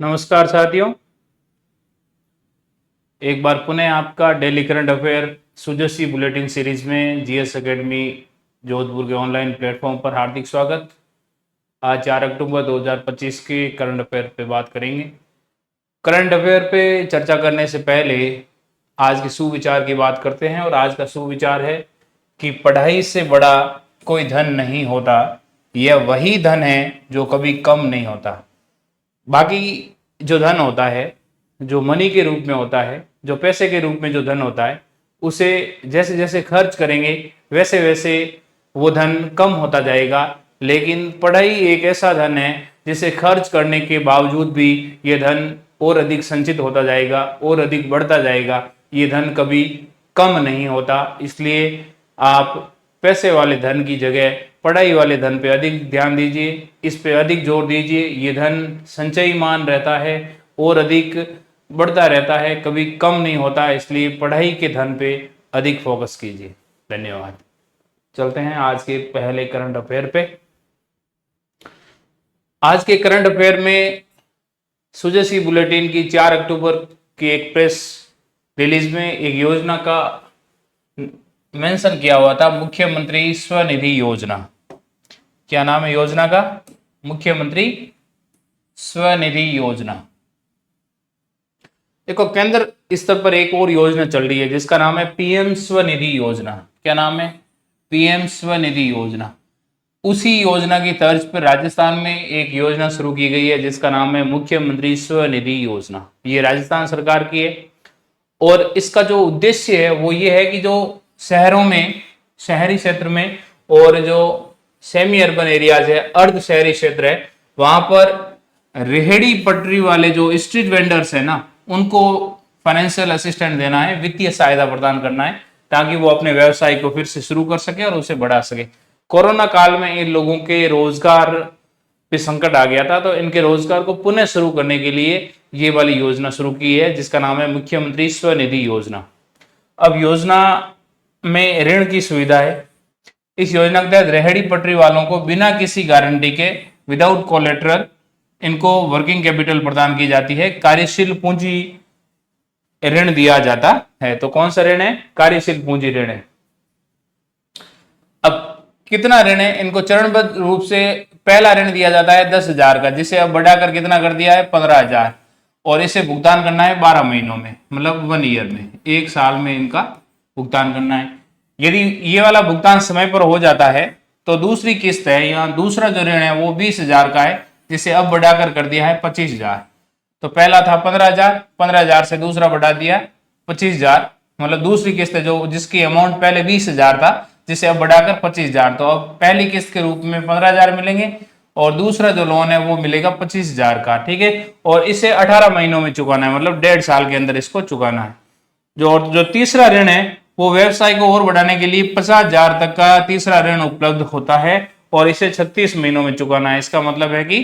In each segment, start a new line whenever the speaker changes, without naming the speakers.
नमस्कार साथियों, एक बार पुनः आपका डेली करंट अफेयर सुजसी बुलेटिन सीरीज में जीएस एकेडमी जोधपुर के ऑनलाइन प्लेटफॉर्म पर हार्दिक स्वागत। आज 4 अक्टूबर 2025 के करंट अफेयर पे बात करेंगे। करंट अफेयर पे चर्चा करने से पहले आज के सुविचार की बात करते हैं और आज का सुविचार है कि पढ़ाई से बड़ा कोई धन नहीं होता, यह वही धन है जो कभी कम नहीं होता। बाकी जो धन होता है, जो मनी के रूप में होता है, जो पैसे के रूप में जो धन होता है, उसे जैसे जैसे खर्च करेंगे वैसे वैसे वो धन कम होता जाएगा। लेकिन पढ़ाई एक ऐसा धन है जिसे खर्च करने के बावजूद भी ये धन और अधिक संचित होता जाएगा और अधिक बढ़ता जाएगा। ये धन कभी कम नहीं होता। इसलिए आप पैसे वाले धन की जगह पढ़ाई वाले धन पे अधिक ध्यान दीजिए, इस पे अधिक जोर दीजिए। ये धन संचयमान रहता है और अधिक बढ़ता रहता है, कभी कम नहीं होता। इसलिए पढ़ाई के धन पे अधिक फोकस कीजिए। धन्यवाद। चलते हैं आज के पहले करंट अफेयर पे। आज के करंट अफेयर में सुजसी बुलेटिन की 4 अक्टूबर की एक प्रेस रिलीज में एक योजना का मेंशन किया हुआ था, मुख्यमंत्री स्वनिधि योजना। क्या नाम है योजना का? मुख्यमंत्री स्वनिधि योजना। देखो, केंद्र स्तर पर एक और योजना चल रही है जिसका नाम है पीएम स्वनिधि योजना। क्या नाम है? पीएम स्वनिधि योजना। उसी योजना की तर्ज पर राजस्थान में एक योजना शुरू की गई है जिसका नाम है मुख्यमंत्री स्वनिधि योजना। ये राजस्थान सरकार की है और इसका जो उद्देश्य है वो ये है कि जो शहरों में, शहरी क्षेत्र में और जो सेमी अर्बन एरियाज है, अर्ध शहरी क्षेत्र है, वहां पर रेहड़ी पटरी वाले जो स्ट्रीट वेंडर्स है ना, उनको फाइनेंशियल असिस्टेंट देना है, वित्तीय सहायता प्रदान करना है ताकि वो अपने व्यवसाय को फिर से शुरू कर सके और उसे बढ़ा सके। कोरोना काल में इन लोगों के रोजगार पे संकट आ गया था, तो इनके रोजगार को पुनः शुरू करने के लिए ये वाली योजना शुरू की है जिसका नाम है मुख्यमंत्री स्वनिधि योजना। अब योजना में ऋण की सुविधा है। इस योजना के तहत रेहड़ी पटरी वालों को बिना किसी गारंटी के, विदाउट कोलेटरल, इनको वर्किंग कैपिटल प्रदान की जाती है। कार्यशील पूंजी ऋण दिया जाता है। तो कौन सा ऋण है? कार्यशील पूंजी ऋण है। अब कितना ऋण है? इनको चरणबद्ध रूप से पहला ऋण दिया जाता है 10,000 का, जिसे अब बढ़ाकर कितना कर दिया है? 15,000। और इसे भुगतान करना है 12 महीनों में, मतलब 1 ईयर में, 1 साल में इनका भुगतान करना है। यदि ये वाला भुगतान समय पर हो जाता है तो दूसरी किस्त है, यहाँ दूसरा जो ऋण है वो 20,000 का है, जिसे अब बढ़ाकर कर दिया है 25,000। तो पहला था 15,000, 15,000 से दूसरा बढ़ा दिया 25,000, मतलब दूसरी किस्त है जो जिसकी अमाउंट पहले 20,000 था, जिसे अब बढ़ाकर 25,000। तो अब पहली किस्त के रूप में 15,000 मिलेंगे और दूसरा जो लोन है वो मिलेगा 25,000 का। ठीक है, और इसे 18 महीनों में चुकाना है, मतलब 1.5 साल के अंदर इसको चुकाना है। जो तीसरा ऋण है वो व्यवसाय को और बढ़ाने के लिए 50,000 तक का तीसरा ऋण उपलब्ध होता है और इसे 36 महीनों में चुकाना है। इसका मतलब है कि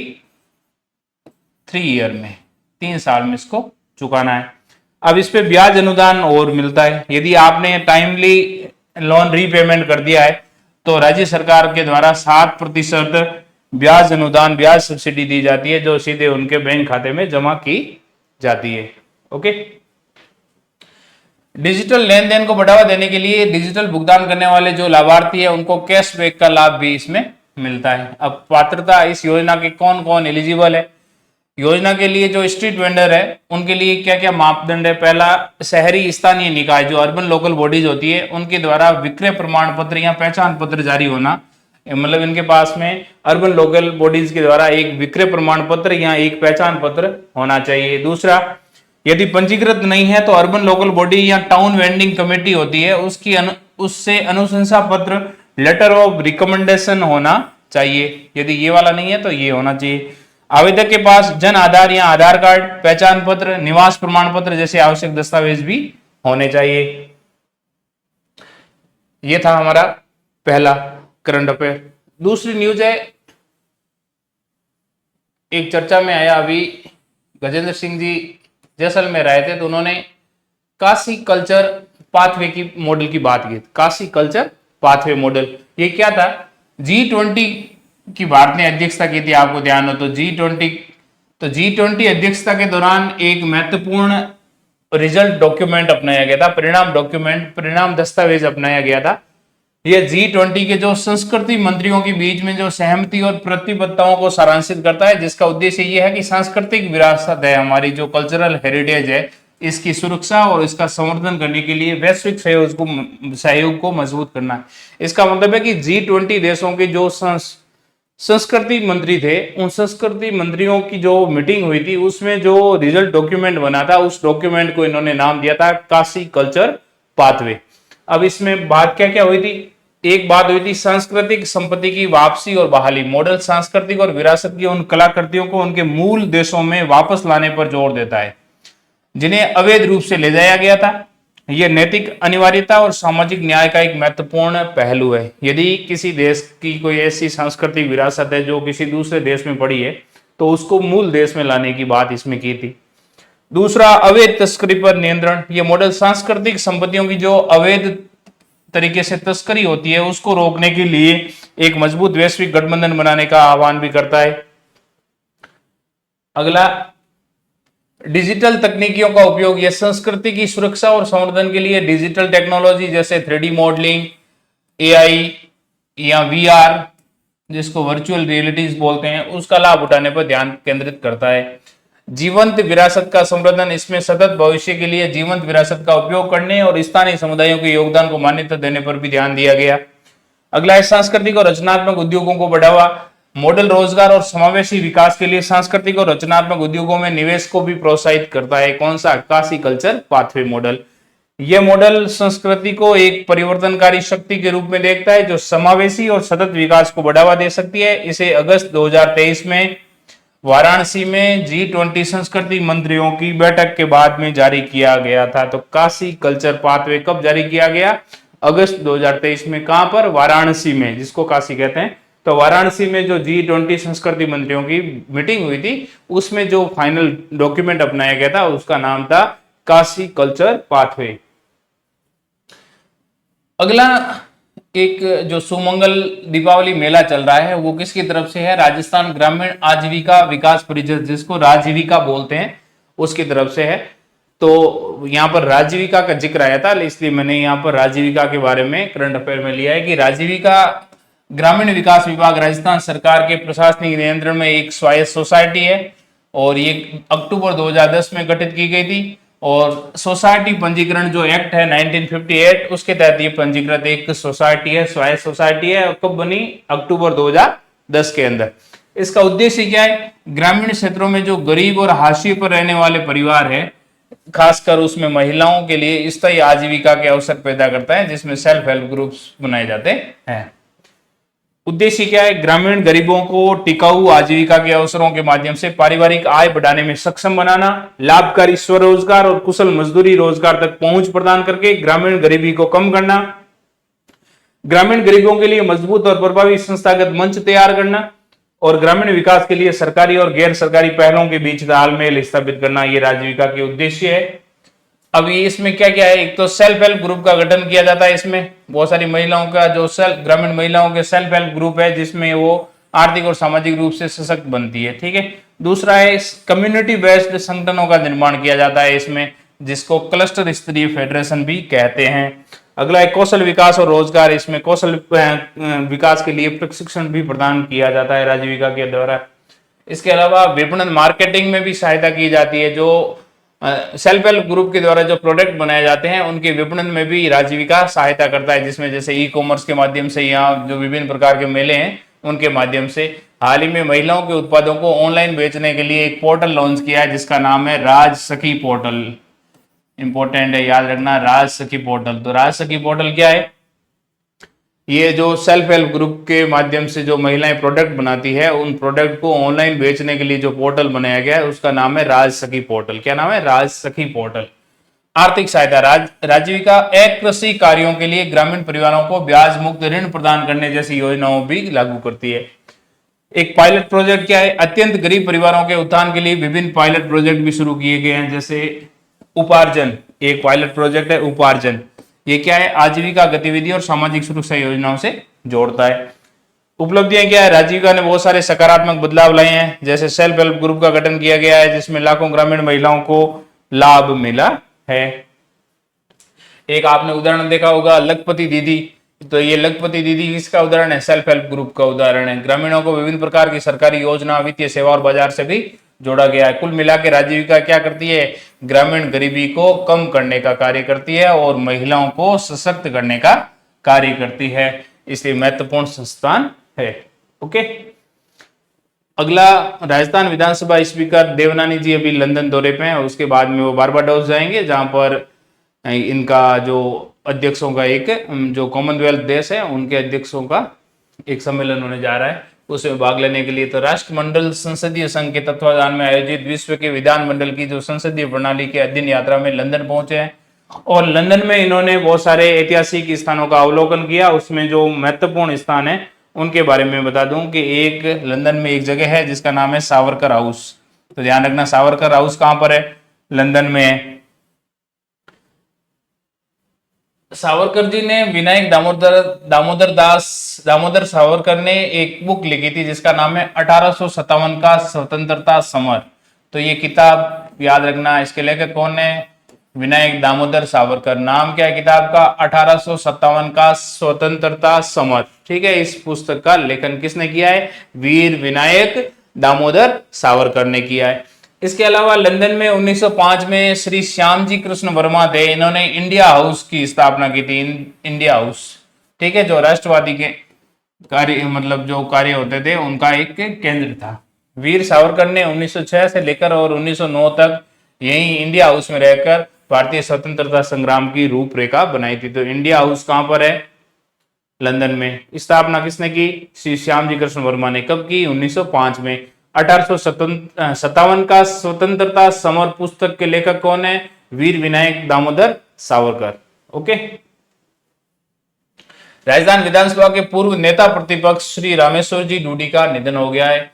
3 ईयर में, 3 साल में इसको चुकाना है। अब इस पे ब्याज अनुदान और मिलता है। यदि आपने टाइमली लोन रीपेमेंट कर दिया है तो राज्य सरकार के द्वारा 7% ब्याज अनुदान, ब्याज सब्सिडी दी जाती है जो सीधे उनके बैंक खाते में जमा की जाती है। ओके। डिजिटल लेन देन को बढ़ावा देने के लिए डिजिटल भुगतान करने वाले जो लाभार्थी है उनको कैशबैक का लाभ भी इसमें मिलता है। अब पात्रता, इस योजना के कौन कौन एलिजिबल है? योजना के लिए जो स्ट्रीट वेंडर है उनके लिए क्या क्या मापदंड है? पहला, शहरी स्थानीय निकाय जो अर्बन लोकल बॉडीज होती है उनके द्वारा विक्रय प्रमाण पत्र या पहचान पत्र जारी होना, मतलब इनके पास में अर्बन लोकल बॉडीज के द्वारा एक विक्रय प्रमाण पत्र या एक पहचान पत्र होना चाहिए। दूसरा, यदि पंजीकृत नहीं है तो अर्बन लोकल बॉडी या टाउन वेंडिंग कमेटी होती है उससे अनुशंसा पत्र, लेटर ऑफ रिकमेंडेशन होना चाहिए। यदि ये वाला नहीं है तो ये होना चाहिए। आवेदक के पास जन आधार या आधार कार्ड, पहचान पत्र, निवास प्रमाण पत्र जैसे आवश्यक दस्तावेज भी होने चाहिए। ये था हमारा पहला करंट अफेयर। दूसरी न्यूज है, एक चर्चा में आया अभी, गजेंद्र सिंह जी जैसलमेर आए थे तो उन्होंने काशी कल्चर पाथवे की मॉडल की बात की। काशी कल्चर पाथवे मॉडल, ये क्या था? G20 की भारत ने अध्यक्षता की थी, आपको ध्यान हो तो G20 तो G20 अध्यक्षता के दौरान एक महत्वपूर्ण रिजल्ट डॉक्यूमेंट अपनाया गया था, परिणाम डॉक्यूमेंट, परिणाम दस्तावेज अपनाया गया था। यह G20 के जो संस्कृति मंत्रियों के बीच में जो सहमति और प्रतिबद्धताओं को सारांशित करता है, जिसका उद्देश्य यह है कि सांस्कृतिक विरासत है, हमारी जो कल्चरल हेरिटेज है, इसकी सुरक्षा और इसका संवर्धन करने के लिए वैश्विक सहयोग को मजबूत करना है। इसका मतलब है कि G20 देशों के जो संस्कृति मंत्री थे, उन संस्कृति मंत्रियों की जो मीटिंग हुई थी, उसमें जो रिजल्ट डॉक्यूमेंट बना था, उस डॉक्यूमेंट को इन्होंने नाम दिया था काशी कल्चर पाथवे। अब इसमें बात क्या क्या हुई थी? एक बात हुई थी सांस्कृतिक संपत्ति की वापसी और बहाली। मॉडल सांस्कृतिक और विरासत की उन कलाकृतियों को उनके मूल देशों में वापस लाने पर जोर देता है जिन्हें अवैध रूप से ले जाया गया था। यह नैतिक अनिवार्यता और सामाजिक न्याय का एक महत्वपूर्ण पहलू है। यदि किसी देश की कोई ऐसी सांस्कृतिक विरासत है जो किसी दूसरे देश में पड़ी है, तो उसको मूल देश में लाने की बात इसमें की थी। दूसरा, अवैध तस्करी पर नियंत्रण। यह मॉडल सांस्कृतिक संपत्तियों की जो अवैध तरीके से तस्करी होती है, उसको रोकने के लिए एक मजबूत वैश्विक गठबंधन बनाने का आह्वान भी करता है। अगला, डिजिटल तकनीकियों का उपयोग। यह संस्कृति की सुरक्षा और संवर्धन के लिए डिजिटल टेक्नोलॉजी जैसे 3D मॉडलिंग, AI या VR, जिसको वर्चुअल रियलिटीज बोलते हैं, उसका लाभ उठाने पर ध्यान केंद्रित करता है। जीवंत विरासत का संवर्धन। इसमें सतत भविष्य के लिए जीवंत विरासत का उपयोग करने और स्थानीय समुदायों के योगदान को मान्यता देने पर भी ध्यान दिया गया। अगला है सांस्कृतिक और रचनात्मक उद्योगों को बढ़ावा। मॉडल रोजगार और समावेशी विकास के लिए सांस्कृतिक और रचनात्मक उद्योगों में निवेश को भी प्रोत्साहित करता है। कौन सा? Kashi culture pathway model. यह मॉडल संस्कृति को एक परिवर्तनकारी शक्ति के रूप में देखता है जो समावेशी और सतत विकास को बढ़ावा दे सकती है। इसे अगस्त 2023 में वाराणसी में G20 संस्कृति मंत्रियों की बैठक के बाद में जारी किया गया था। तो काशी कल्चर पाथवे कब जारी किया गया? अगस्त 2023 में। कहां पर? वाराणसी में, जिसको काशी कहते हैं। तो वाराणसी में जो G20 संस्कृति मंत्रियों की मीटिंग हुई थी, उसमें जो फाइनल डॉक्यूमेंट अपनाया गया था, उसका नाम था काशी कल्चर पाथवे। अगला, एक जो सुमंगल दीपावली मेला चल रहा है, वो किसकी तरफ से है? राजस्थान ग्रामीण आजीविका विकास परिषद, जिसको राजीविका बोलते हैं, उसकी तरफ से है। तो यहाँ पर राजीविका का जिक्र आया था, इसलिए मैंने यहाँ पर राजीविका के बारे में करंट अफेयर में लिया है कि राजीविका ग्रामीण विकास विभाग राजस्थान सरकार के प्रशासनिक नियंत्रण में एक स्वायत्त सोसाइटी है और ये अक्टूबर 2010 में गठित की गई थी। और सोसाइटी पंजीकरण जो एक्ट है 1958, उसके तहत ये पंजीकृत एक सोसाइटी है, स्वायत्त सोसाइटी है। कब बनी? अक्टूबर 2010 के अंदर। इसका उद्देश्य क्या है? ग्रामीण क्षेत्रों में जो गरीब और हाशिए पर रहने वाले परिवार है, खासकर उसमें महिलाओं के लिए स्थायी आजीविका के अवसर पैदा करता है, जिसमें सेल्फ हेल्प ग्रुप्स बनाए जाते हैं। उद्देश्य क्या है? ग्रामीण गरीबों को टिकाऊ आजीविका के अवसरों के माध्यम से पारिवारिक आय बढ़ाने में सक्षम बनाना, लाभकारी स्वरोजगार और कुशल मजदूरी रोजगार तक पहुंच प्रदान करके ग्रामीण गरीबी को कम करना, ग्रामीण गरीबों के लिए मजबूत और प्रभावी संस्थागत मंच तैयार करना और ग्रामीण विकास के लिए सरकारी और गैर सरकारी पहलों के बीच तालमेल स्थापित करना, ये आजीविका के उद्देश्य है। अब ये इसमें क्या क्या है? एक तो सेल्फ हेल्प ग्रुप का गठन किया जाता है। इसमें बहुत सारी महिलाओं का जो ग्रामीण महिलाओं के सेल्फ हेल्प ग्रुप है, जिसमें वो आर्थिक और सामाजिक रूप से सशक्त बनती है। ठीक है। दूसरा है कम्युनिटी बेस्ड संगठनों का निर्माण किया जाता है इसमें, जिसको क्लस्टर स्तरीय फेडरेशन भी कहते हैं। अगला है कौशल विकास और रोजगार। इसमें कौशल विकास के लिए प्रशिक्षण भी प्रदान किया जाता है आजीविका के द्वारा। इसके अलावा विपणन मार्केटिंग में भी सहायता की जाती है। जो सेल्फ हेल्प ग्रुप के द्वारा जो प्रोडक्ट बनाए जाते हैं, उनके विपणन में भी राजीविका सहायता करता है, जिसमें जैसे ई कॉमर्स के माध्यम से या जो विभिन्न प्रकार के मेले हैं उनके माध्यम से। हाल ही में महिलाओं के उत्पादों को ऑनलाइन बेचने के लिए एक पोर्टल लॉन्च किया है, जिसका नाम है राज सखी पोर्टल। इंपॉर्टेंट है, याद रखना, राज सखी पोर्टल। तो राज सखी पोर्टल क्या है? ये जो सेल्फ हेल्प ग्रुप के माध्यम से जो महिलाएं प्रोडक्ट बनाती है, उन प्रोडक्ट को ऑनलाइन बेचने के लिए जो पोर्टल बनाया गया है, उसका नाम है राज सखी पोर्टल। क्या नाम है? राज सखी पोर्टल। आर्थिक सहायता। राजीविका अकृषि कार्यों के लिए ग्रामीण परिवारों को ब्याज मुक्त ऋण प्रदान करने जैसी योजनाओं भी लागू करती है। एक पायलट प्रोजेक्ट क्या है? अत्यंत गरीब परिवारों के उत्थान के लिए विभिन्न पायलट प्रोजेक्ट भी शुरू किए गए हैं, जैसे उपार्जन। एक पायलट प्रोजेक्ट है उपार्जन। ये क्या है? आजीविका गतिविधि और सामाजिक सुरक्षा योजनाओं से जोड़ता है। उपलब्धियां क्या है, राजीविका ने बहुत सारे सकारात्मक बदलाव लाए हैं, जैसे सेल्फ हेल्प ग्रुप का गठन किया गया है जिसमें लाखों ग्रामीण महिलाओं को लाभ मिला है। एक आपने उदाहरण देखा होगा लखपति दीदी, तो ये लखपति दीदी किसका उदाहरण है, सेल्फ हेल्प ग्रुप का उदाहरण है। ग्रामीणों को विभिन्न प्रकार की सरकारी योजना, वित्तीय सेवा और बाजार से भी जोड़ा गया है। कुल मिला के राजीविका क्या करती है, ग्रामीण गरीबी को कम करने का कार्य करती है और महिलाओं को सशक्त करने का कार्य करती है, इसलिए महत्वपूर्ण संस्थान है। ओके, अगला राजस्थान विधानसभा स्पीकर देवनानी जी अभी लंदन दौरे पे हैं, उसके बाद में वो बारबाडोस जाएंगे जहां पर इनका जो अध्यक्षों का एक जो कॉमनवेल्थ देश है उनके अध्यक्षों का एक सम्मेलन होने जा रहा है, उसमें भाग लेने के लिए तो राष्ट्रमंडल संसदीय संघ के तत्वाधान में आयोजित विश्व के विधानमंडल की जो संसदीय प्रणाली के अध्ययन यात्रा में लंदन पहुंचे हैं और लंदन में इन्होंने बहुत सारे ऐतिहासिक स्थानों का अवलोकन किया। उसमें जो महत्वपूर्ण स्थान है उनके बारे में बता दूं कि एक लंदन में एक जगह है जिसका नाम है सावरकर हाउस। तो ध्यान रखना सावरकर हाउस कहां पर है, लंदन में है। सावरकर जी ने विनायक दामोदर सावरकर ने एक बुक लिखी थी जिसका नाम है 1857 का स्वतंत्रता समर। तो ये किताब याद रखना, इसके लेखक कौन है, विनायक दामोदर सावरकर। नाम क्या है किताब का, 1857 का स्वतंत्रता समर। ठीक है, इस पुस्तक का लेखन किसने किया है, वीर विनायक दामोदर सावरकर ने किया है। इसके अलावा लंदन में 1905 में श्री श्यामजी कृष्ण वर्मा थे, इन्होंने इंडिया हाउस की स्थापना की थी। इंडिया हाउस, ठीक है, जो राष्ट्रवादी के कार्य मतलब जो कार्य होते थे उनका एक केंद्र था। वीर सावरकर ने 1906 से लेकर और 1909 तक यही इंडिया हाउस में रहकर भारतीय स्वतंत्रता संग्राम की रूपरेखा बनाई थी। तो इंडिया हाउस कहां पर है, लंदन में। स्थापना किसने की, श्री श्यामजी कृष्ण वर्मा ने। कब की, 1905 में। 1857 का स्वतंत्रता समर पुस्तक के लेखक कौन है, वीर विनायक दामोदर सावरकर। ओके, राजस्थान विधानसभा के पूर्व नेता प्रतिपक्ष श्री रामेश्वर जी डूडी का निधन हो गया है।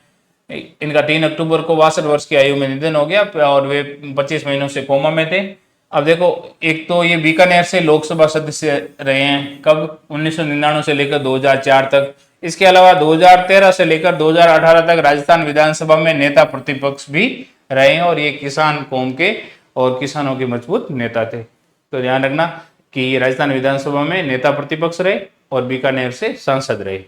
इनका 3 अक्टूबर को 62 वर्ष की आयु में निधन हो गया और वे 25 महीनों से कोमा में थे। अब देखो, एक तो ये बीकानेर से लोकसभा सदस्य रहे हैं, कब, 1999 से लेकर 2004 तक। इसके अलावा 2013 से लेकर 2018 तक राजस्थान विधानसभा में नेता प्रतिपक्ष भी रहे हैं और ये किसान कौम के और किसानों के मजबूत नेता थे। तो ध्यान रखना कि राजस्थान विधानसभा में नेता प्रतिपक्ष रहे और बीकानेर से सांसद रहे।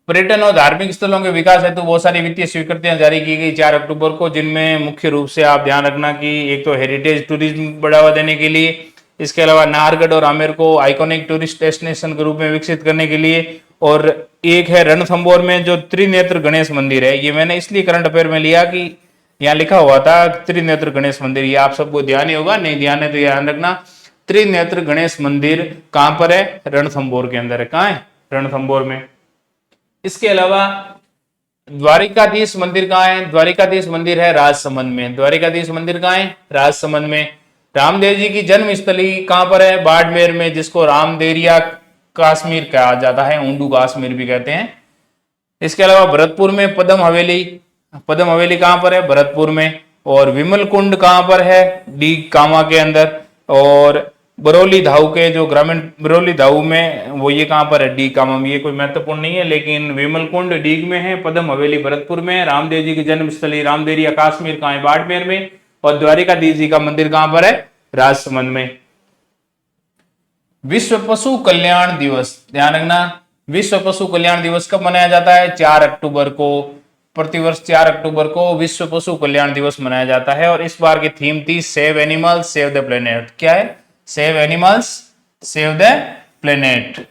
पर्यटन और धार्मिक स्थलों के विकास हेतु बहुत सारी वित्तीय स्वीकृतियां जारी की गई 4 अक्टूबर को, जिनमें मुख्य रूप से आप ध्यान रखना कि एक तो हेरिटेज टूरिज्म बढ़ावा देने के लिए, इसके अलावा नाहरगढ़ और आमेर को आइकॉनिक टूरिस्ट डेस्टिनेशन के रूप में विकसित करने के लिए, और एक है रणथंभौर में जो त्रिनेत्र गणेश मंदिर है। ये मैंने इसलिए करंट अफेयर में लिया कि यहाँ लिखा हुआ था त्रिनेत्र गणेश मंदिर, ये आप सबको ध्यान ही होगा, नहीं ध्यान है तो ध्यान रखना। त्रिनेत्र गणेश मंदिर कहां पर है, रणथंभौर के अंदर है। कहां है, रणथंभौर में। इसके अलावा द्वारिकाधीश मंदिर कहां है, द्वारिकाधीश मंदिर है राजसमंद में। द्वारिकाधीश मंदिर कहां है, राजसमंद में। रामदेव जी की जन्मस्थली कहां पर है, बाड़मेर में, जिसको रामदेरिया कश्मीर कहा जाता है, ऊंडू कश्मीर भी कहते हैं। इसके अलावा भरतपुर में पद्म हवेली, पद्म हवेली कहां पर है, भरतपुर में। और विमल कुंड कहां पर है, डी कामा के अंदर। और बरौली धाऊ के जो ग्रामीण बरौली धाऊ में वो ये कहां पर है, डी कामा में। ये कोई महत्वपूर्ण नहीं है, लेकिन विमल कुंड डीग में है, पद्म हवेली भरतपुर में, रामदेव जी की जन्मस्थली रामदेरिया कश्मीर कहां है, बाड़मेर में। और द्वारिकाधीश जी का मंदिर कहां पर है, राजसमंद में। विश्व पशु कल्याण दिवस, ध्यान रखना, विश्व पशु कल्याण दिवस कब मनाया जाता है, 4 अक्टूबर को। प्रतिवर्ष 4 अक्टूबर को विश्व पशु कल्याण दिवस मनाया जाता है और इस बार की थीम थी save animals save the planet. क्या है, save animals save the planet.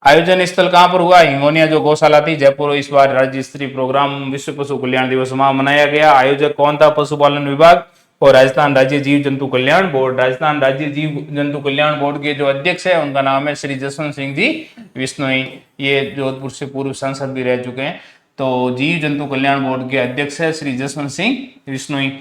आयोजन स्थल कहां पर हुआ, हिंगोनिया जो गौशाला थी जयपुर। इस बार राज्य स्तरीय प्रोग्राम विश्व पशु कल्याण दिवस वहां मनाया गया। आयोजक कौन था, पशुपालन विभाग और राजस्थान राज्य जीव जंतु कल्याण बोर्ड। राजस्थान राज्य जीव जंतु कल्याण बोर्ड के जो अध्यक्ष है उनका नाम है श्री जसवंत सिंह जी विश्नोई। ये जोधपुर से पूर्व सांसद भी रह चुके हैं। तो जीव जंतु कल्याण बोर्ड के अध्यक्ष है श्री जसवंत सिंह विश्नोई।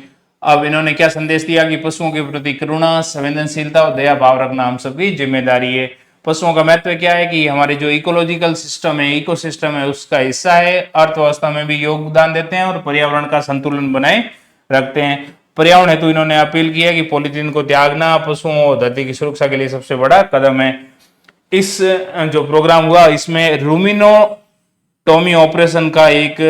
अब इन्होंने क्या संदेश दिया कि पशुओं के प्रति करुणा, संवेदनशीलता और दया भाव रखना हम सबकी जिम्मेदारी है। पशुओं का महत्व क्या है कि हमारे जो इकोलॉजिकल सिस्टम है, इकोसिस्टम है, उसका हिस्सा है, अर्थव्यवस्था में भी योगदान देते हैं और पर्यावरण का संतुलन बनाए रखते हैं। पर्यावरण हेतु इन्होंने अपील की है कि पॉलीथीन को त्यागना पशुओं और धरती की सुरक्षा के लिए सबसे बड़ा कदम है। इस जो प्रोग्राम हुआ इसमें रूमिनोटॉमी ऑपरेशन का एक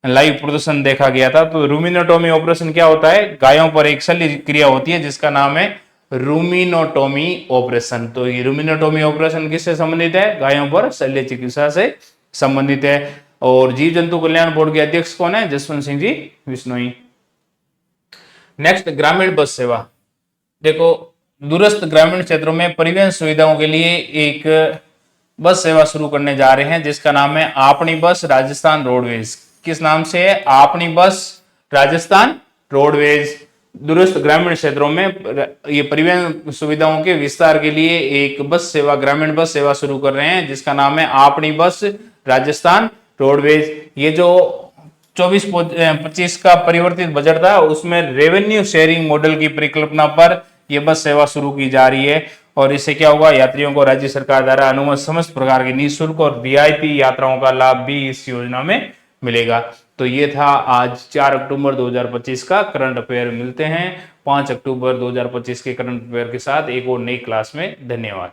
लाइव प्रदर्शन देखा गया था। तो रूमिनोटॉमी ऑपरेशन क्या होता है, गायों पर एक शल्य क्रिया होती है जिसका नाम है रूमिनोटॉमी ऑपरेशन। तो ये रूमिनोटॉमी ऑपरेशन किससे संबंधित है, गायों पर शल्य चिकित्सा से संबंधित है। और जीव जंतु कल्याण बोर्ड के अध्यक्ष कौन है, जसवंत सिंह जी बिश्नोई। नेक्स्ट, ग्रामीण बस सेवा। देखो, दूरस्थ ग्रामीण क्षेत्रों में परिवहन सुविधाओं के लिए एक बस सेवा शुरू करने जा रहे हैं जिसका नाम है आपनी बस राजस्थान रोडवेज। किस नाम से है, आपनी बस राजस्थान रोडवेज। दूरस्थ ग्रामीण क्षेत्रों में ये परिवहन सुविधाओं के विस्तार के लिए एक बस सेवा, ग्रामीण बस सेवा शुरू कर रहे हैं जिसका नाम है आपनी बस राजस्थान रोडवेज। ये जो 24-25 का परिवर्तित बजट था उसमें रेवेन्यू शेयरिंग मॉडल की परिकल्पना पर यह बस सेवा शुरू की जा रही है। और इससे क्या होगा, यात्रियों को राज्य सरकार द्वारा अनुमत समस्त प्रकार की निःशुल्क और रियायती यात्राओं का लाभ भी इस योजना में मिलेगा। तो ये था आज 4 अक्टूबर 2025 का करंट अफेयर। मिलते हैं 5 अक्टूबर 2025 के करंट अफेयर के साथ एक और नई क्लास में। धन्यवाद।